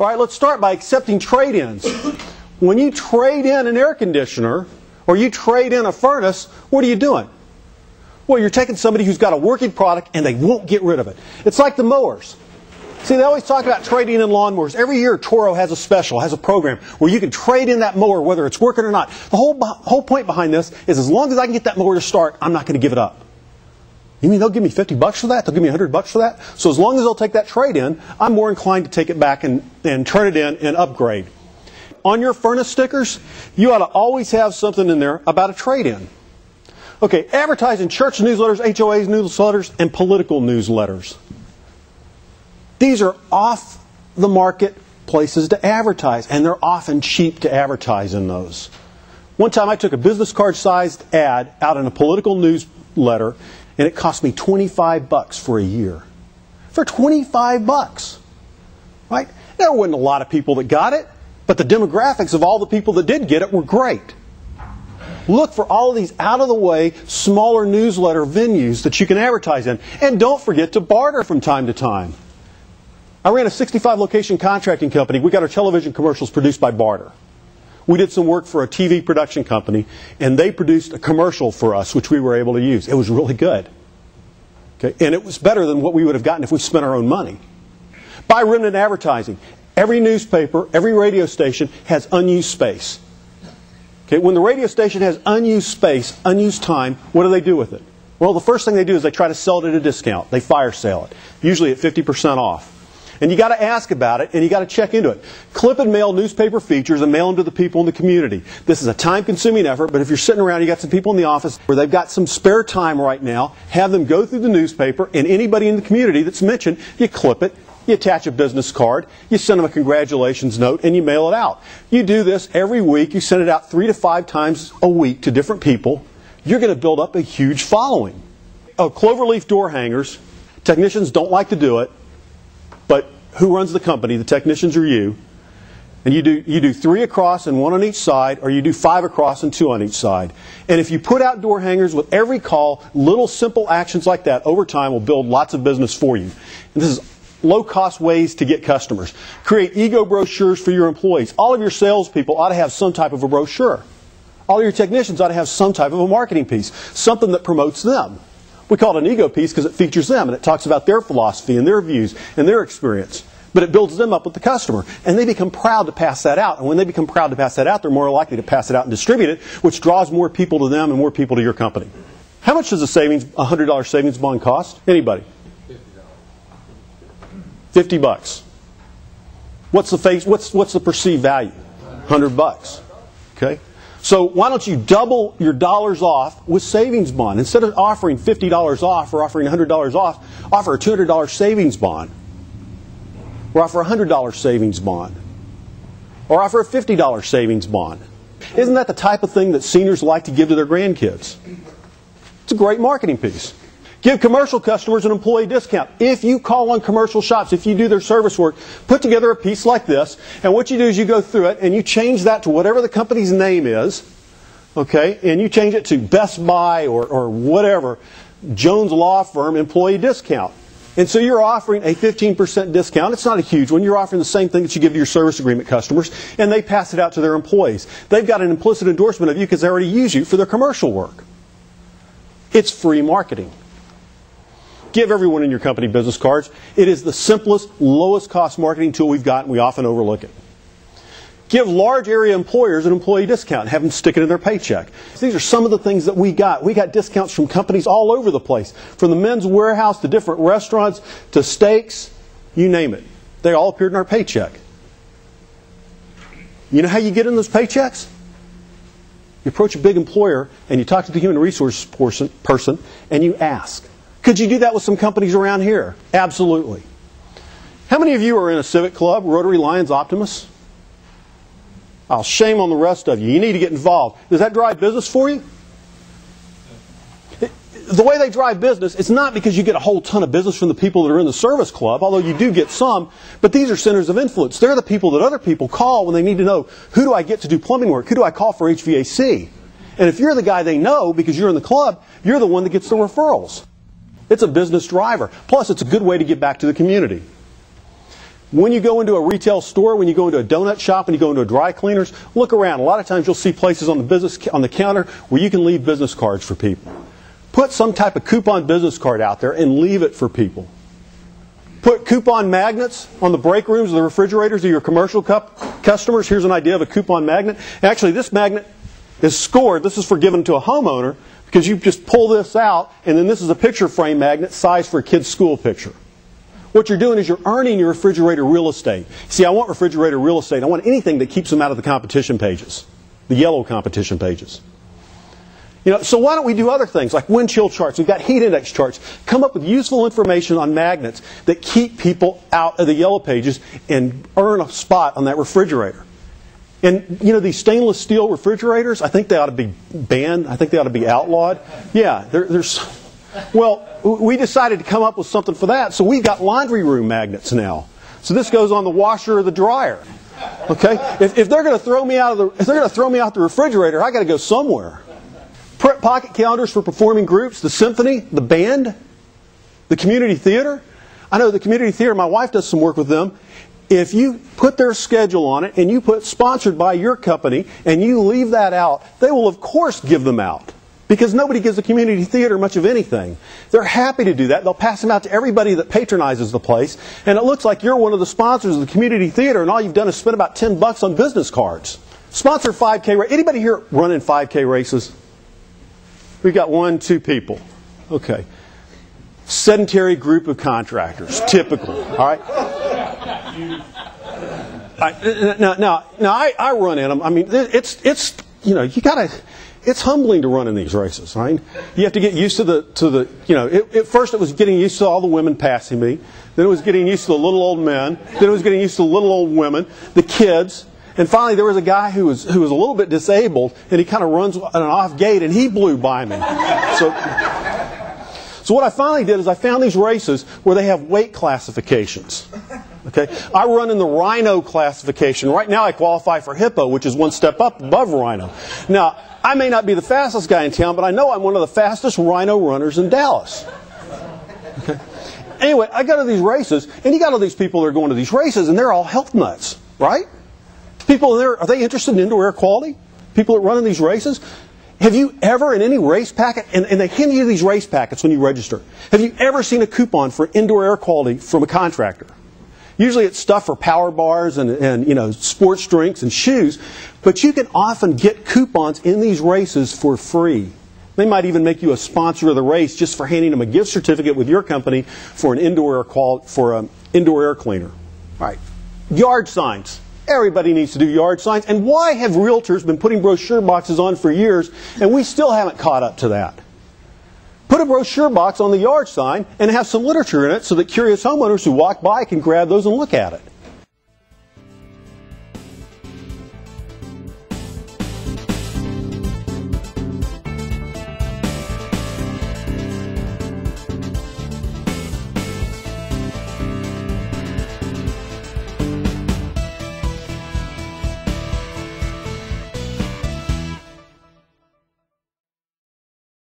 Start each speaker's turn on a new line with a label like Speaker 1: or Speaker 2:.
Speaker 1: All right, let's start by accepting trade-ins. When you trade in an air conditioner or you trade in a furnace, what are you doing? Well, you're taking somebody who's got a working product and they won't get rid of it. It's like the mowers. See, they always talk about trading in lawnmowers. Every year, Toro has a special, has a program where you can trade in that mower whether it's working or not. The whole point behind this is as long as I can get that mower to start, I'm not going to give it up. You mean they'll give me $50 for that? They'll give me $100 for that? So as long as they'll take that trade in, I'm more inclined to take it back and turn it in and upgrade. On your furnace stickers, you ought to always have something in there about a trade-in. Okay, advertise in church newsletters, HOAs newsletters, and political newsletters. These are off-the-market places to advertise, and they're often cheap to advertise in those. One time I took a business card-sized ad out in a political newsletter, and it cost me $25 for a year. For $25, right? There wasn't a lot of people that got it, but the demographics of all the people that did get it were great. Look for all of these out-of-the-way, smaller newsletter venues that you can advertise in. And don't forget to barter from time to time. I ran a 65-location contracting company. We got our television commercials produced by Barter. We did some work for a TV production company, and they produced a commercial for us, which we were able to use. It was really good. Okay? And it was better than what we would have gotten if we spent our own money. Buy remnant advertising. Every newspaper, every radio station has unused space. Okay? When the radio station has unused space, unused time, what do they do with it? Well, the first thing they do is they try to sell it at a discount. They fire sale it, usually at 50% off. And you got to ask about it, and you got to check into it. Clip and mail newspaper features and mail them to the people in the community. This is a time-consuming effort, but if you're sitting around, you got some people in the office where they've got some spare time right now, have them go through the newspaper, and anybody in the community that's mentioned, you clip it, you attach a business card, you send them a congratulations note, and you mail it out. You do this every week. You send it out 3 to 5 times a week to different people. You're going to build up a huge following. Oh, Cloverleaf door hangers. Technicians don't like to do it. But who runs the company? The technicians or you. And you do 3 across and 1 on each side, or you do 5 across and 2 on each side. And if you put out door hangers with every call, little simple actions like that over time will build lots of business for you. And this is low-cost ways to get customers. Create ego brochures for your employees. All of your salespeople ought to have some type of a brochure. All of your technicians ought to have some type of a marketing piece, something that promotes them. We call it an ego piece because it features them and it talks about their philosophy and their views and their experience. But it builds them up with the customer. And they become proud to pass that out. And when they become proud to pass that out, they're more likely to pass it out and distribute it, which draws more people to them and more people to your company. How much does a $100 savings bond cost? Anybody? $50. What's the perceived value? $100. Okay? So why don't you double your dollars off with savings bond? Instead of offering $50 off or offering $100 off, offer a $200 savings bond. Or offer a $100 savings bond. Or offer a $50 savings bond. Isn't that the type of thing that seniors like to give to their grandkids? It's a great marketing piece. Give commercial customers an employee discount. If you call on commercial shops, if you do their service work, put together a piece like this, and what you do is you go through it and you change that to whatever the company's name is, okay, and you change it to Best Buy or whatever, Jones Law Firm employee discount. And so you're offering a 15% discount. It's not a huge one. You're offering the same thing that you give to your service agreement customers, and they pass it out to their employees. They've got an implicit endorsement of you because they already use you for their commercial work. It's free marketing. Give everyone in your company business cards. It is the simplest, lowest cost marketing tool we've got, and we often overlook it. Give large area employers an employee discount. Have them stick it in their paycheck. These are some of the things that we got. We got discounts from companies all over the place. From the Men's Warehouse to different restaurants to steaks, you name it. They all appeared in our paycheck. You know how you get in those paychecks? You approach a big employer and you talk to the human resource person and you ask. Could you do that with some companies around here? Absolutely. How many of you are in a civic club, Rotary Lions Optimus? Oh, shame on the rest of you. You need to get involved. Does that drive business for you? The way they drive business, it's not because you get a whole ton of business from the people that are in the service club, although you do get some, but these are centers of influence. They're the people that other people call when they need to know, who do I get to do plumbing work? Who do I call for HVAC? And if you're the guy they know because you're in the club, you're the one that gets the referrals. It's a business driver. Plus, it's a good way to give back to the community. When you go into a retail store, when you go into a donut shop, when you go into a dry cleaners, look around. A lot of times you'll see places on the counter where you can leave business cards for people. Put some type of coupon business card out there and leave it for people. Put coupon magnets on the break rooms of the refrigerators of your commercial customers. Here's an idea of a coupon magnet. Actually, this magnet is scored. This is for giving to a homeowner because you just pull this out, and then this is a picture frame magnet sized for a kid's school picture. What you're doing is you're earning your refrigerator real estate. See, I want refrigerator real estate. I want anything that keeps them out of the competition pages, the yellow competition pages. So why don't we do other things like wind chill charts? We've got heat index charts. Come up with useful information on magnets that keep people out of the yellow pages and earn a spot on that refrigerator. And these stainless steel refrigerators, I think they ought to be banned. I think they ought to be outlawed. Yeah, well, we decided to come up with something for that, so we've got laundry room magnets now. So this goes on the washer or the dryer. Okay, if they're going to throw me out the refrigerator, I got to go somewhere. Print pocket calendars for performing groups, the symphony, the band, the community theater. I know the community theater. My wife does some work with them. If you put their schedule on it and you put sponsored by your company and you leave that out, they will of course give them out. Because nobody gives the community theater much of anything. They're happy to do that. They'll pass them out to everybody that patronizes the place. And it looks like you're one of the sponsors of the community theater, and all you've done is spend about $10 on business cards. Sponsor 5K race. Anybody here running 5K races? We've got 1, 2 people. Okay. Sedentary group of contractors. Typical. All right. Now I run in them. I mean, it's you gotta. It's humbling to run in these races, right? You have to get used to at first it was getting used to all the women passing me. Then it was getting used to the little old men. Then it was getting used to the little old women, the kids. And finally there was a guy who was a little bit disabled, and he kind of runs at an off gate, and he blew by me. So what I finally did is I found these races where they have weight classifications. Okay, I run in the rhino classification. Right now I qualify for hippo, which is one step up above rhino. Now, I may not be the fastest guy in town, but I know I'm one of the fastest rhino runners in Dallas. Okay. Anyway, I go to these races, and you got all these people that are going to these races, and they're all health nuts, right? People there, are they interested in indoor air quality? People that run in these races? Have you ever in any race packet, and they hand you these race packets when you register, have you ever seen a coupon for indoor air quality from a contractor? Usually it's stuff for power bars and sports drinks and shoes, but you can often get coupons in these races for free. They might even make you a sponsor of the race just for handing them a gift certificate with your company for an indoor air cleaner. All right, yard signs. Everybody needs to do yard signs. And why have realtors been putting brochure boxes on for years and we still haven't caught up to that? Put a brochure box on the yard sign and have some literature in it so that curious homeowners who walk by can grab those and look at it.